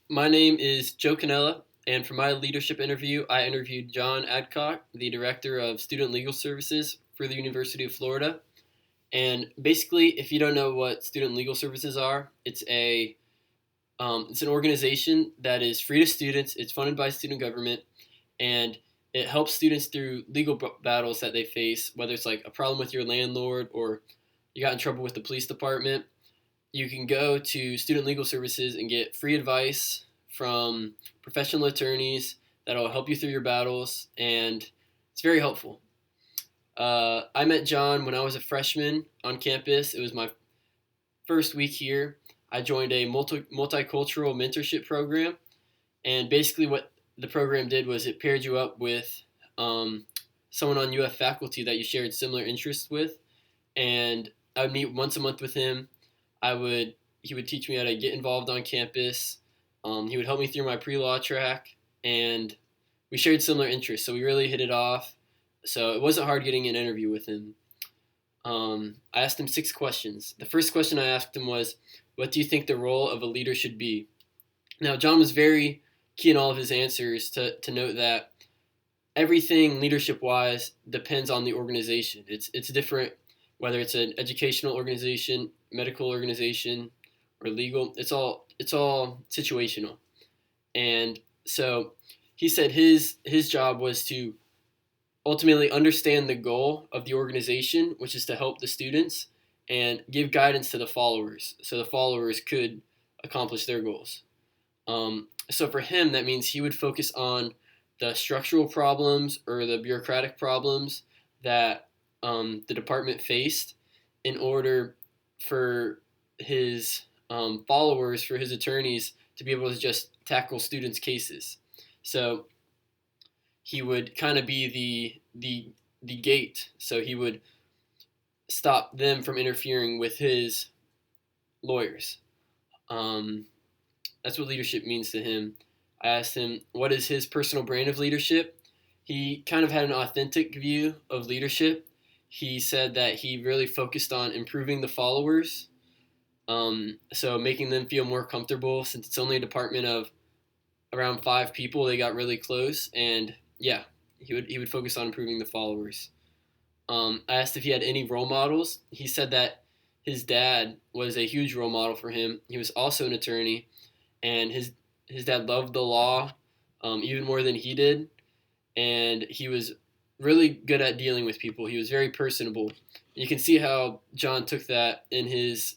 My name is Joe Canella, and for my leadership interview, I interviewed John Adcock, the Director of Student Legal Services for the University of Florida. And basically, if you don't know what Student Legal Services are, it's an organization that is free to students. It's funded by student government, and it helps students through legal battles that they face, whether it's like a problem with your landlord or you got in trouble with the police department. You can go to Student Legal Services and get free advice from professional attorneys that'll help you through your battles, and it's very helpful. I met John when I was a freshman on campus. It was my first week here. I joined a multicultural mentorship program, and basically what the program did was it paired you up with someone on UF faculty that you shared similar interests with, and I would meet once a month with him. I would He would teach me how to get involved on campus. He would help me through my pre-law track, and we shared similar interests, so we really hit it off. So it wasn't hard getting an interview with him. I asked him 6 questions. The first question I asked him was, "What do you think the role of a leader should be?" Now, John was very key in all of his answers to note that everything leadership wise depends on the organization. It's different whether it's an educational organization, medical organization, or legal. It's all situational. And so he said his job was to ultimately understand the goal of the organization, which is to help the students and give guidance to the followers so the followers could accomplish their goals. So for him, that means he would focus on the structural problems or the bureaucratic problems that the department faced in order for his followers, for his attorneys, to be able to just tackle students' cases. So he would kind of be the gate. So he would stop them from interfering with his lawyers. Um, that's what leadership means to him. I asked him what is his personal brand of leadership. He kind of had an authentic view of leadership. He said that he really focused on improving the followers, so making them feel more comfortable. Since it's only a department of around 5 people, they got really close, and yeah, he would focus on improving the followers. I asked if he had any role models. He said that his dad was a huge role model for him. He was also an attorney, and his dad loved the law even more than he did, and he was really good at dealing with people. He was very personable. You can see how John took that in his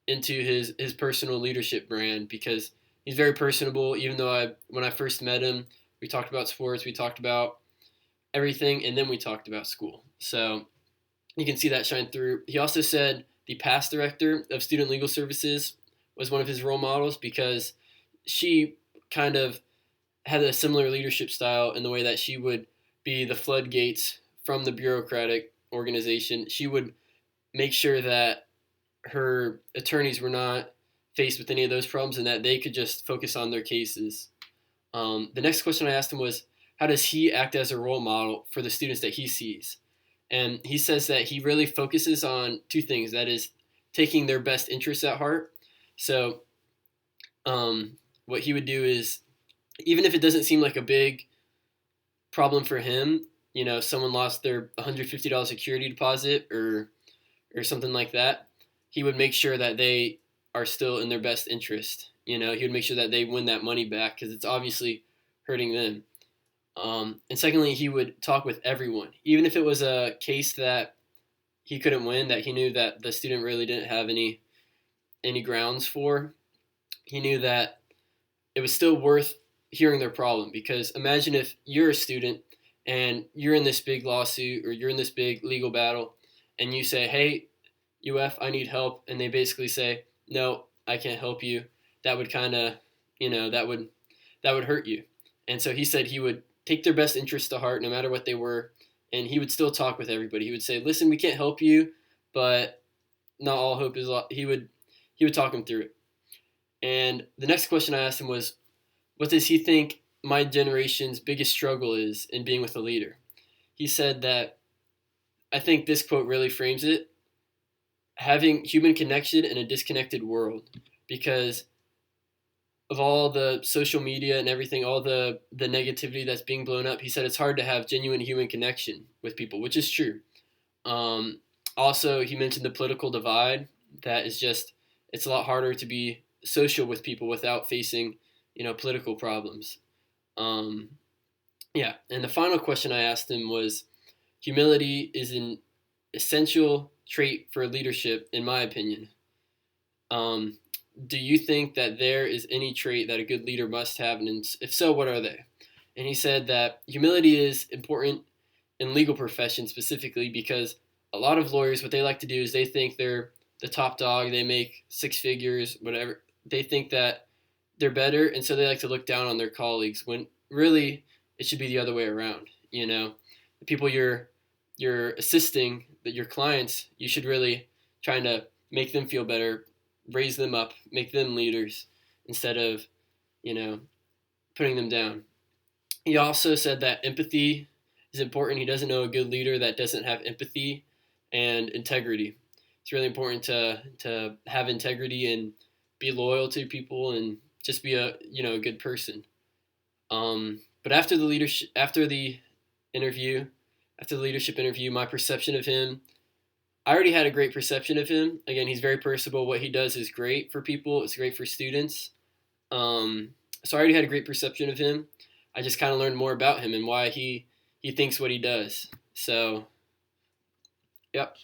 into his personal leadership brand because he's very personable. Even though when I first met him, we talked about sports, we talked about everything, and then we talked about school. So you can see that shine through. He also said the past director of Student Legal Services was one of his role models because she kind of had a similar leadership style in the way that she would be the floodgates from the bureaucratic organization. She would make sure that her attorneys were not faced with any of those problems and that they could just focus on their cases. The next question I asked him was, how does he act as a role model for the students that he sees? And he says that he really focuses on 2 things. That is, taking their best interests at heart. So, what he would do is, even if it doesn't seem like a big problem for him, someone lost their $150 security deposit or something like that, he would make sure that they are still in their best interest. He would make sure that they win that money back because it's obviously hurting them. And secondly, he would talk with everyone, even if it was a case that he couldn't win, that he knew that the student really didn't have any grounds for. He knew that it was still worth hearing their problem because imagine if you're a student and you're in this big lawsuit or you're in this big legal battle and you say, "Hey, UF, I need help," and they basically say, "No, I can't help you." That would kind of, that would hurt you. And so he said he would take their best interests to heart no matter what they were, and he would still talk with everybody. He would say, "Listen, we can't help you, but not all hope is lost." He would talk them through it. And the next question I asked him was, what does he think my generation's biggest struggle is in being with a leader? He said that, I think this quote really frames it: having human connection in a disconnected world. Because of all the social media and everything, all the negativity that's being blown up, he said it's hard to have genuine human connection with people, which is true. Um, Also, he mentioned the political divide. That is just, it's a lot harder to be social with people without facing, political problems. Um, yeah, and the final question I asked him was, humility is an essential trait for leadership, in my opinion. Um, do you think that there is any trait that a good leader must have, and if so, what are they? And he said that humility is important in legal profession specifically because a lot of lawyers, what they like to do is they think they're the top dog, they make six figures, whatever. They think that they're better, and so they like to look down on their colleagues when really it should be the other way around. The people you're assisting, that your clients, you should really trying to make them feel better, raise them up, make them leaders instead of, you know, putting them down. He also said that empathy is important. He doesn't know a good leader that doesn't have empathy and integrity. It's really important to have integrity and be loyal to people and just be a good person. But interview, after the leadership interview, my perception of him, I already had a great perception of him. Again, he's very personable. What he does is great for people. It's great for students. So I already had a great perception of him. I just kind of learned more about him and why he thinks what he does. So, yep.